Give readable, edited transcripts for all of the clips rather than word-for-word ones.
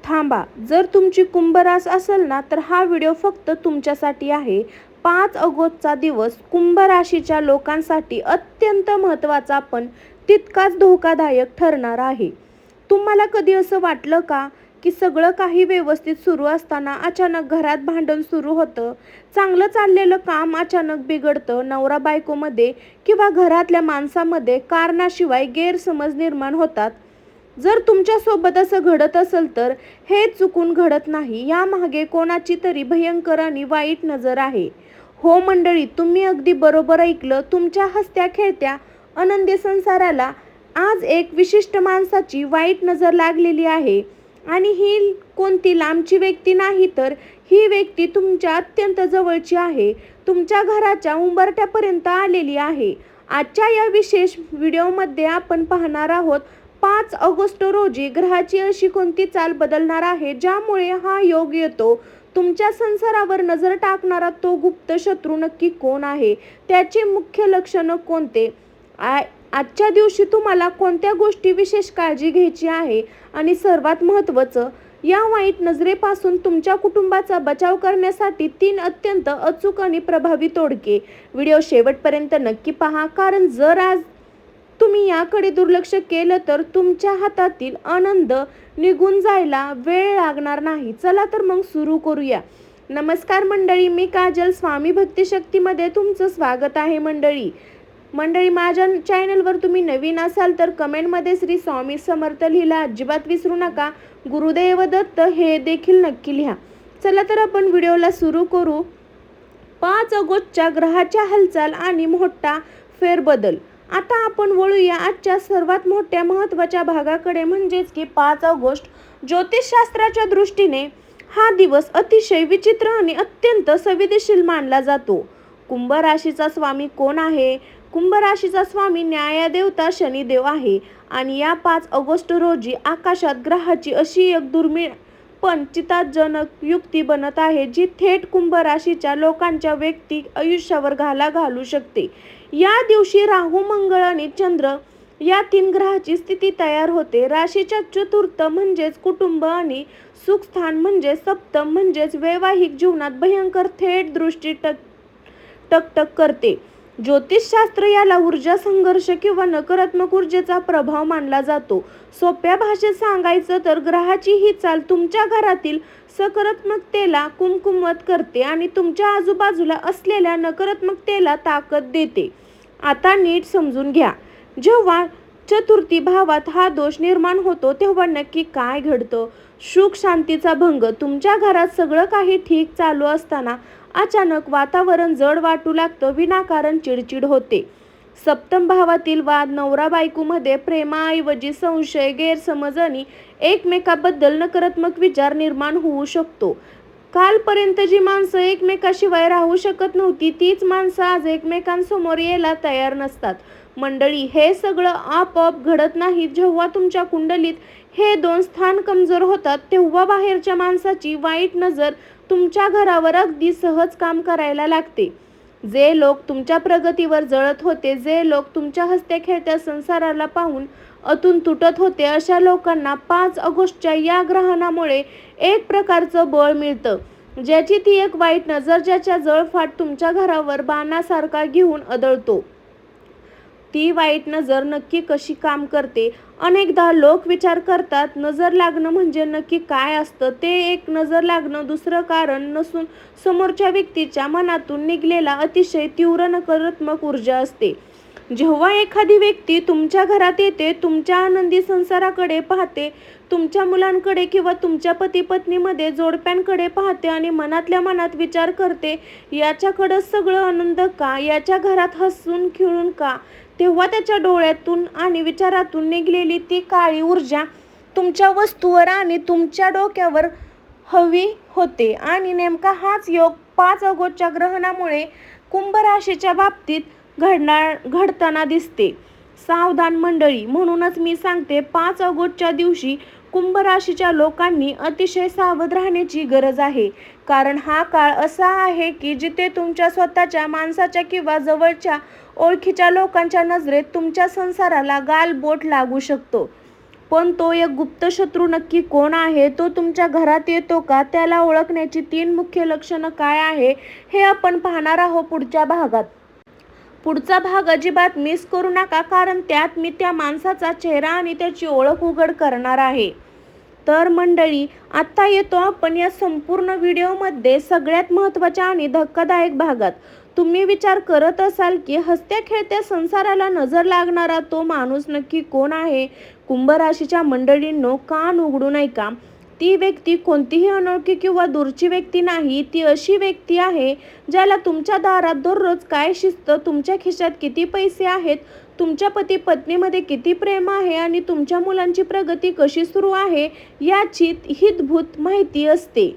थांबा, जर तुमची कुंभ रास असेल ना तर हा व्हिडिओ फक्त तुमच्यासाठी आहे. 5 ऑगस्टचा दिवस कुंभ राशीच्या लोकांसाठी अत्यंत महत्त्वाचा पण तितकाच धोकादायक ठरणार आहे. तुम्हाला कधी असं वाटलं का की सगळं काही व्यवस्थित सुरू असताना अचानक घरात भांडण सुरू होतं, चांगलं चाललेलं काम अचानक बिघडतं, नवरा बायकोमध्ये किंवा घरातल्या माणसामध्ये कारणाशिवाय गैरसमज निर्माण होतात? जर तुमच्यासोबत असं घडत असेल तर हे चुकून घडत नाही, यामागे कोणाची तरी भयंकर आणि वाईट नजर आहे. हो मंडळी, तुम्ही अगदी बरोबर ऐकलं. तुमच्या हसत्या खेळत्या आनंदी संसाराला आज एक विशिष्ट माणसाची वाईट नजर लागलेली आहे. आणि ही कोणती लांबची व्यक्ती नाही, तर ही व्यक्ती तुमच्या अत्यंत जवळची आहे, तुमच्या घराच्या उंबरठ्यापर्यंत आलेली आहे. आजच्या या विशेष व्हिडिओमध्ये आपण पाहणार आहोत 5 ऑगस्ट रोजी ग्रहाची अशी कोणती चाल बदलणार आहे ज्यामुळे हा योग येतो. तुमच्या संसारावर नजर टाकणारा तो गुप्त शत्रू नक्की कोण आहे, त्याची मुख्य लक्षणं कोणते, आजच्या दिवशी तुम्हाला कोणत्या गोष्टी विशेष काळजी घ्यायची आहे आणि सर्वात महत्त्वाचं, या वाईट नजरेपासून तुमच्या कुटुंबाचा बचाव करण्यासाठी 3 अत्यंत अचूक आणि प्रभावी तोडगे. व्हिडिओ शेवटपर्यंत नक्की पहा, कारण जर आज तुम्ही याकडे दुर्लक्ष केलं तर तुमच्या हातातील आनंद निघून जायला वेळ लागणार नाही. चला तर मग सुरू करूया. नमस्कार मंडळी, मी काजल. स्वामी भक्ती शक्तीमध्ये तुमचं स्वागत आहे. मंडळी, माझ्या चॅनलवर तुम्ही नवीन असाल तर कमेंटमध्ये श्री स्वामी समर्थ लिहिला अजिबात विसरू नका. गुरुदेव दत्त हे देखील नक्की लिहा. चला तर आपण व्हिडिओला सुरू करू. 5 ऑगस्टच्या ग्रहाच्या हालचाल आणि मोठा फेरबदल. आता आपण वळूया आजच्या सर्वात मोठ्या महत्त्वाच्या भागाकडे, म्हणजेच की 5 ऑगस्ट. ज्योतिषशास्त्राच्या दृष्टीने हा दिवस अतिशय विचित्र आणि अत्यंत संवेदनशील मानला जातो. कुंभ राशीचा स्वामी कोण आहे? कुंभ राशीचा स्वामी न्यायदेवता शनिदेव आहे. आणि या 5 ऑगस्ट रोजी आकाशात ग्रहाची अशी एक दुर्मिळ पण चिंताजनक युक्ती बनत आहे जी थेट कुंभ राशीच्या लोकांच्या वैयक्तिक आयुष्यावर घाला घालू शकते. या दिवशी राहू, मंगळ आणि चंद्र या 3 ग्रहाची स्थिती तयार होते. राशीच्या चतुर्थ म्हणजेच कुटुंब आणि सुखस्थान म्हणजे सप्तम म्हणजेच वैवाहिक जीवनात भयंकर थेट दृष्टी टकटक करते. ज्योतिषशास्त्र याला ऊर्जा संघर्ष किंवा नकारात्मक ऊर्जेचा प्रभाव मानला जातो. सोप्या भाषेत सांगायचं तर ग्रहाची ही चाल तुमच्या घरातील सकारात्मकतेला कुमकुमत करते आणि तुमच्या आजूबाजूला असलेल्या नकारात्मकतेला ताकद देते. आता नीट समजून घ्या. जेव्हा चतुर्थी भावात हा दोष निर्माण होतो तेव्हा नक्की काय घडतं? सुख शांतीचा भंग. तुमच्या घरात सगळं काही ठीक चालू असताना अचानक वातावरण जड वाटू लागतं, विनाकारण चिडचिड होते. सप्तम भावातील वाद, नवरा बायकोमध्ये प्रेमाऐवजी संशय, गैरसमज आणि एकमेकाबद्दल नकारात्मक विचार निर्माण होऊ शकतो. कालपर्यंत जी माणसं एकमेकाशिवाय राहू शकत नव्हती तीच माणसं आज एकमेकांसमोर यायला तयार नसतात. मंडळी, हे सगळं आपोआप घडत नाही. जेव्हा तुमच्या कुंडलीत हे 2 स्थान कमजोर होतात तेव्हा बाहेरच्या माणसाची वाईट नजर तुमच्या घरावर अगदी सहज काम करायला लागते. जे लोक तुमच्या प्रगतीवर जळत होते, जे लोक तुमच्या हसत्या खेळत्या संसाराला पाहून अतून तुटत होते, अशा लोकांना 5 ऑगस्टच्या या ग्रहणामुळे एक प्रकारचं बळ मिळतं, ज्याची ती एक वाईट नजर, ज्याच्या जळफाट तुमच्या घरावर बाणासारखा घेऊन आदळतो. ती वाईट नजर नक्की कशी काम करते? अनेकदा लोक विचार करतात नजर लागणं म्हणजे नक्की काय असतं. ते एक नजर लागणं दुसरं कारण नसून समोरच्या व्यक्तीच्या मनातून निघलेला अतिशय तीव्र नकारात्मक ऊर्जा असते. जेव्हा एखादी व्यक्ती तुमच्या घरात येते, तुमच्या आनंदी संसाराकडे पाहते, तुमच्या मुलांकडे किंवा तुमच्या पती पत्नीमध्ये जोडप्यांकडे पाहते आणि मनातल्या मनात विचार करते, याच्याकडं सगळं आनंद का, याच्या घरात हसून खेळून का, तेव्हा त्याच्या डोळ्यातून आणि विचारातून निघलेली ती काळी ऊर्जा तुमच्या वस्तूवर आणि तुमच्या डोक्यावर हवी होते. आणि नेमका हाच योग 5 ऑगस्टच्या ग्रहणामुळे कुंभ राशीच्या बाबतीत घडताना दिसते. सावधान मंडळी, म्हणूनच मी सांगते 5 ऑगस्टच्या दिवशी कुंभ राशीच्या लोकांनी अतिशय सावध राहण्याची गरज आहे. कारण हा काळ असा आहे की जिथे तुमच्या स्वतःच्या माणसाच्या किंवा जवळच्या ओळखीच्या लोकांच्या नजरेत तुमच्या संसाराला गालबोट लागू शकतो. पण तो एक गुप्त शत्रू नक्की कोण आहे, तो तुमच्या घरात येतो का, त्याला ओळखण्याची 3 मुख्य लक्षणं काय आहे, हे आपण पाहणार आहोत पुढच्या भागात. पुढचा भाग अजिबात मिस करू नका, कारण त्यात मी त्या माणसाचा चेहरा आणि त्याची ओळख उघड करणार आहे. तर मंडळी, आता येतो आपण या संपूर्ण व्हिडिओमध्ये सगळ्यात महत्त्वाच्या आणि धक्कादायक भागात. तुम्ही विचार करत असाल की हसत्या खेळत्या संसाराला नजर लागणारा तो माणूस नक्की कोण आहे. कुंभ राशीच्या मंडळींनो, कान उघडून ऐका. ती व्यक्ती कोणतीही अनोळखी किंवा दूरची व्यक्ती नाही. ती अशी व्यक्ती आहे ज्याला तुमच्या दारात दररोज काय शिस्त, तुमच्या खिशात किती पैसे आहेत, तुमच्या पती पत्नीमध्ये किती प्रेम आहे आणि तुमच्या मुलांची प्रगती कशी सुरू आहे याची हितभूत माहिती असते.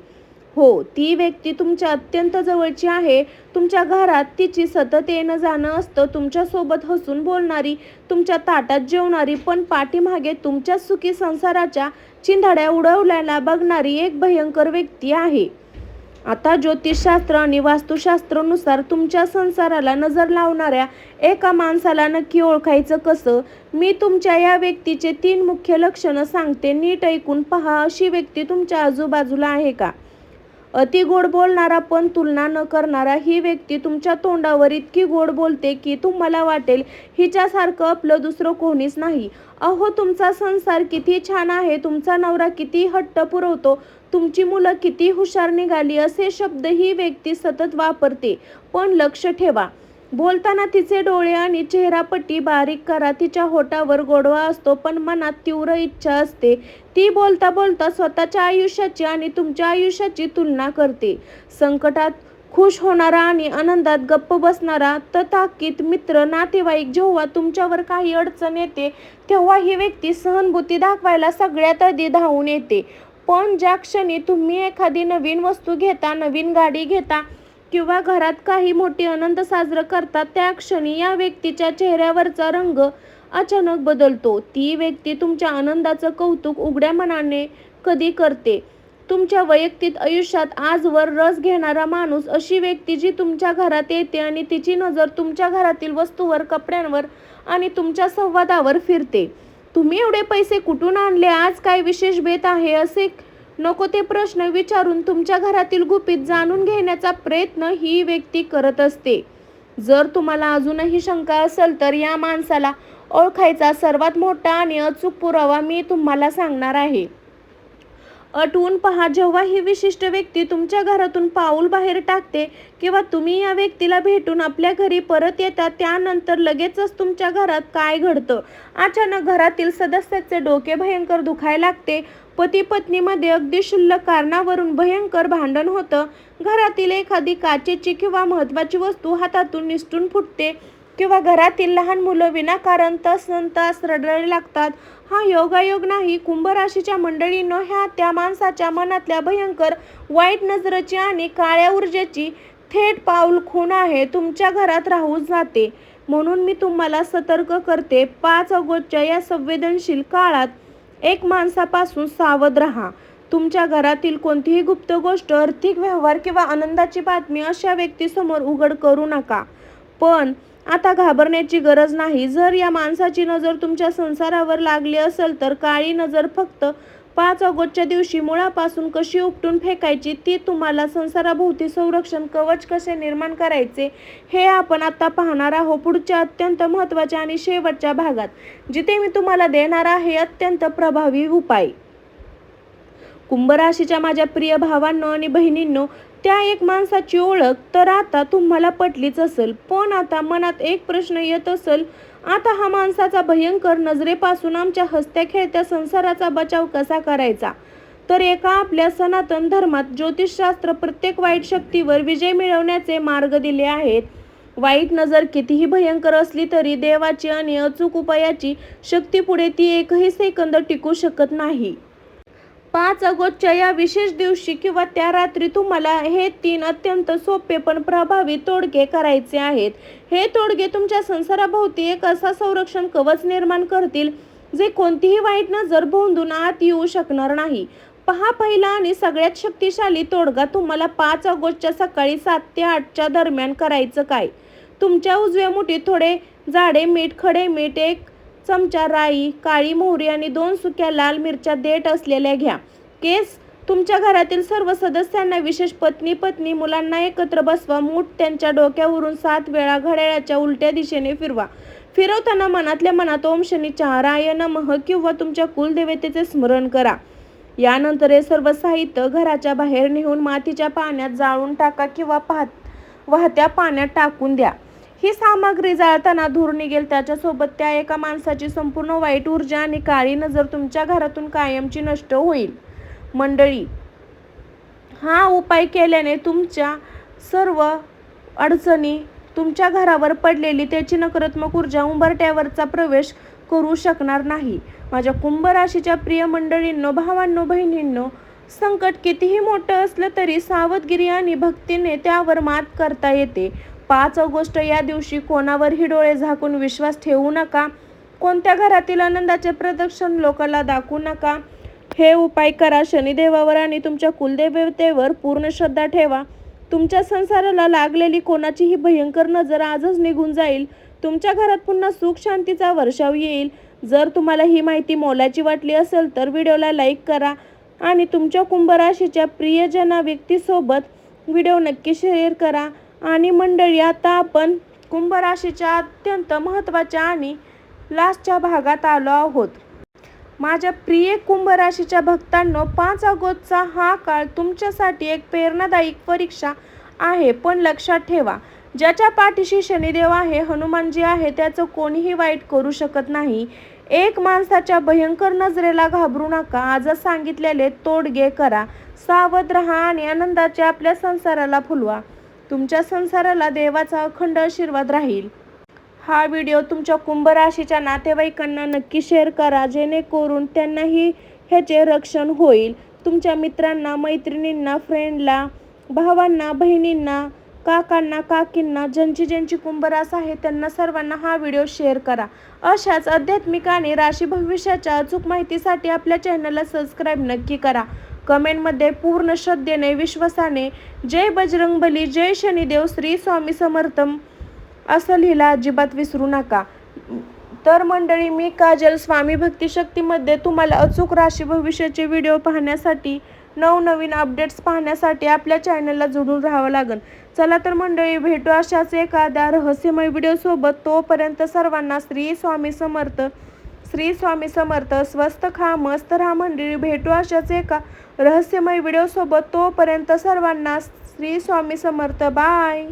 हो, ती व्यक्ती तुमच्या अत्यंत जवळची आहे. तुमच्या घरात तिची सतत येणं जाणं असतं, तुमच्यासोबत हसून बोलणारी, तुमच्या ताटात जेवणारी, पण पाठीमागे तुमच्या सुखी संसाराच्या चिंधाड्या उडवल्याला बघणारी एक भयंकर व्यक्ती आहे. आता ज्योतिषशास्त्र आणि वास्तुशास्त्रानुसार तुमच्या संसाराला नजर लावणाऱ्या एका माणसाला नक्की ओळखायचं कसं, मी तुमच्या या व्यक्तीचे 3 मुख्य लक्षणं सांगते. नीट ऐकून पहा. अशी व्यक्ती तुमच्या आजूबाजूला आहे का? अति गोड बोलणारा पण तुलना न करणारा. ही व्यक्ती तुमच्या तोंडावर इतकी गोड बोलते की तुम्हाला वाटेल हिच्यासारखं आपलं दुसरं कोणीच नाही. अहो, तुमचा संसार किती छान आहे, तुमचा नवरा किती हट्ट पुरवतो, तुमची मुलं किती हुशार निघाली, असे शब्द ही व्यक्ती सतत वापरते. पण लक्ष ठेवा, बोलताना तिचे डोळे आणि चेहरापट्टी बारीक करा. तिच्या होठावर गोडवा असतो पण मनात तीव्र इच्छा असते. ती बोलता बोलता स्वतःच्या आयुष्याची आणि तुमच्या आयुष्याची तुलना करते. संकटात खुश होणारा आणि आनंदात गप्प बसणारा, तथाकथित मित्र, नातेवाईक जेव्हा तुमच्यावर काही अडचण येते तेव्हा ही व्यक्ती सहानुभूती दाखवायला सगळ्यात आधी धावून येते. पण ज्या क्षणी तुम्ही एखादी नवीन वस्तू घेता, नवीन गाडी घेता किंवा घरात काही मोठी आनंद साजरा करता, त्या क्षणी या व्यक्तीच्या चेहऱ्यावरचा रंग अचानक बदलतो. ती व्यक्ती तुमच्या आनंदाचं कौतुक उघड्या मनाने कधी करते. तुमच्या वैयक्तिक आयुष्यात आजवर रस घेणारा माणूस, अशी व्यक्ती जी तुमच्या घरात येते आणि तिची नजर तुमच्या घरातील वस्तूवर, कपड्यांवर आणि तुमच्या संवादावर फिरते. तुम्ही एवढे पैसे कुठून आणले, आज काय विशेष बेत आहे, असे नको ते प्रश्न विचारून तुमच्या घरातील गुपित जाणून घेण्याचा प्रयत्न ही व्यक्ती करत असते. जर तुम्हाला अजूनही शंका असेल तर या माणसाला ओळखायचा सर्वात मोठा आणि अचूक पुरावा मी तुम्हाला सांगणार आहे. आठवून पहा, जेव्हा ही विशिष्ट व्यक्ती तुमच्या घरातून पाऊल बाहेर टाकते किंवा तुम्ही या व्यक्तीला भेटून आपल्या घरी परत येता, त्यानंतर लगेचच तुमच्या घरात काय घडतं. अचानक घरातील सदस्याचे डोके भयंकर दुखायला लागते. पती पत्नीमध्ये अगदी क्षुल्लक कारणावरून भयंकर भांडण होतं. घरातील एखादी काचेची किंवा महत्त्वाची वस्तू हातातून निसटून फुटते किंवा घरातील लहान मुलं विनाकारण तास रडायला लागतात. हा योगायोग नाही. कुंभ राशीच्या मंडळींनो, ह्या त्या माणसाच्या मनातल्या भयंकर वाईट नजरेची आणि काळ्या ऊर्जेची थेट पाऊल खूण आहे, तुमच्या घरात राहून जाते. म्हणून मी तुम्हाला सतर्क करते, 5 ऑगस्टच्या या संवेदनशील काळात एक माणसापासून सावध राहा. तुमच्या घरातील कोणतीही गुप्त गोष्ट, आर्थिक व्यवहार किंवा आनंदाची बातमी अशा व्यक्तीसमोर उघड करू नका. पण आता घाबरण्याची गरज नाही. जर या माणसाची नजर तुमच्या संसारावर लागली असेल तर काळी नजर फक्त 5 ऑगस्टच्या दिवशी मुळापासून कशी उपटून फेकायची, ती तुम्हाला संसाराभोवती संरक्षण कवच कसे निर्माण करायचे, हे आपण आता पाहणार आहोत पुढच्या अत्यंत महत्त्वाच्या आणि शेवटच्या भागात, जिथे मी तुम्हाला देणार आहे अत्यंत प्रभावी उपाय. कुंभ राशीच्या माझ्या प्रिय भावांनो आणि बहिणींनो, त्या एक माणसाची ओळख तर आता तुम्हाला पटलीच असेल. पण आता मनात एक प्रश्न येत असेल, आता हा माणसाचा भयंकर नजरेपासून आमच्या हसत्या खेळत्या संसाराचा बचाव कसा करायचा. तर एका आपल्या सनातन धर्मात ज्योतिषशास्त्र प्रत्येक वाईट शक्तीवर विजय मिळवण्याचे मार्ग दिले आहेत. वाईट नजर कितीही भयंकर असली तरी देवाची आणि अचूक उपायाची शक्तीपुढे ती एकही सेकंद टिकू शकत नाही. 5 ऑगस्टच्या या विशेष दिवशी किंवा त्या रात्री तुम्हाला हे 3 अत्यंत सोपे पण प्रभावी तोडगे करायचे आहेत. हे तोडगे तुमच्या संसाराभोवती एक असा संरक्षण कवच निर्माण करतील जे कोणतीही वाईट नजर भोंदून आत येऊ शकणार नाही. पहा, पहिला आणि सगळ्यात शक्तिशाली तोडगा तुम्हाला 5 ऑगस्टच्या सकाळी 7 ते 8च्या दरम्यान करायचं काय. तुमच्या उजव्या मुठीत थोडे जाडे मीठ, खडे मीठ, एक चमचा राई, काळी मोहरी आणि 2 सुक्या लाल मिरच्या देठ असलेल्या घ्या. केस तुमच्या घरातील सर्व सदस्यांना, विशेष पत्नी, मुलांना एकत्र बसवा. मूठ त्यांच्या डोक्यावरून 7 वेळा घड्याळाच्या उलट्या दिशेने फिरवा. फिरवताना मनातल्या मनात ओम शनीचाराय नमः किंवा तुमच्या कुलदेवतेचे स्मरण करा. यानंतर हे सर्व साहित्य घराच्या बाहेर नेऊन मातीच्या पाण्यात जाळून टाका किंवा वाहत्या पाण्यात टाकून द्या. ही सामग्री जाळताना धूर निघेल, त्याच्यासोबत त्या एका माणसाची संपूर्ण वाईट ऊर्जा आणि काळी नजर तुमच्या घरातून कायमची नष्ट होईल. मंडळी, हा उपाय केल्याने तुमच्या सर्व अडचणी, तुमच्या घरावर पडलेली त्याची नकारात्मक ऊर्जा उंबरठ्यावरचा प्रवेश करू शकणार नाही. माझ्या कुंभ राशीच्या प्रिय मंडळींनो, भावांनो, बहिणींनो, संकट कितीही मोठं असलं तरी सावधगिरी आणि भक्तीने त्यावर मात करता येते. 5 ऑगस्ट या दिवशी कोणावरही डोळे झाकून विश्वास ठेवू नका. कोणत्या घरातील आनंदाचे प्रदर्शन लोकांना दाखवू नका. हे उपाय करा. शनिदेवावर आणि तुमच्या कुलदेवतेवर पूर्ण श्रद्धा ठेवा. तुमच्या संसाराला लागलेली कोणाचीही भयंकर नजर आजच निघून जाईल. तुमच्या घरात पुन्हा सुख शांतीचा वर्षाव येईल. जर तुम्हाला ही माहिती मोलाची वाटली असेल तर व्हिडिओला लाईक करा आणि तुमच्या कुंभ राशीच्या प्रियजना व्यक्तीसोबत व्हिडिओ नक्की शेअर करा. आणि मंडळी, आता आपण कुंभ राशीच्या अत्यंत महत्त्वाच्या आणि लास्टच्या भागात आलो आहोत. माझ्या प्रिय कुंभ राशीच्या भक्तांनो, 5 ऑगस्टचा हा काळ तुमच्यासाठी एक प्रेरणादायक परीक्षा आहे. पण लक्षात ठेवा, ज्याच्या पाठीशी शनिदेव आहे, हनुमानजी आहे, त्याचं कोणीही वाईट करू शकत नाही. एक माणसाच्या भयंकर नजरेला घाबरू नका. आजच सांगितलेले तोडगे करा. सावध राहा आणि आनंदाचे आपल्या संसाराला फुलवा. तुमच्या संसाराला देवाचा अखंड आशीर्वाद राहील. हा व्हिडिओ तुमच्या कुंभ राशीच्या नातेवाईकांना नक्की शेअर करा, जेणेकरून त्यांनाही ह्याचे रक्षण होईल. तुमच्या मित्रांना, मैत्रिणींना, फ्रेंडला, भावांना, बहिणींना, काकांना, काकींना, ज्यांची कुंभ रास आहे त्यांना सर्वांना हा व्हिडिओ शेअर करा. अशाच आध्यात्मिक आणि राशी भविष्याच्या अचूक माहितीसाठी आपल्या चॅनलला सबस्क्राईब नक्की करा. कमेंटमध्ये पूर्ण श्रद्धेने, विश्वासाने जय बजरंगबली, जय शनिदेव, श्री स्वामी समर्थम असं लिहिला अजिबात विसरू नका. तर मंडळी, मी काजल, स्वामी भक्ती शक्तीमध्ये तुम्हाला अचूक राशी भविष्याचे व्हिडिओ पाहण्यासाठी, नवनवीन अपडेट्स पाहण्यासाठी आपल्या चॅनलला जोडून राहावं लागेल. चला तर मंडळी, भेटू अशाच एखाद्या रहस्यमय व्हिडिओसोबत. तोपर्यंत सर्वांना श्री स्वामी समर्थ, श्री स्वामी समर्थ. स्वस्त खा, मस्त राहा मंडळी. भेटू अशाच एका रहस्यमय व्हिडिओसोबत. तोपर्यंत सर्वांना श्री स्वामी समर्थ. बाय.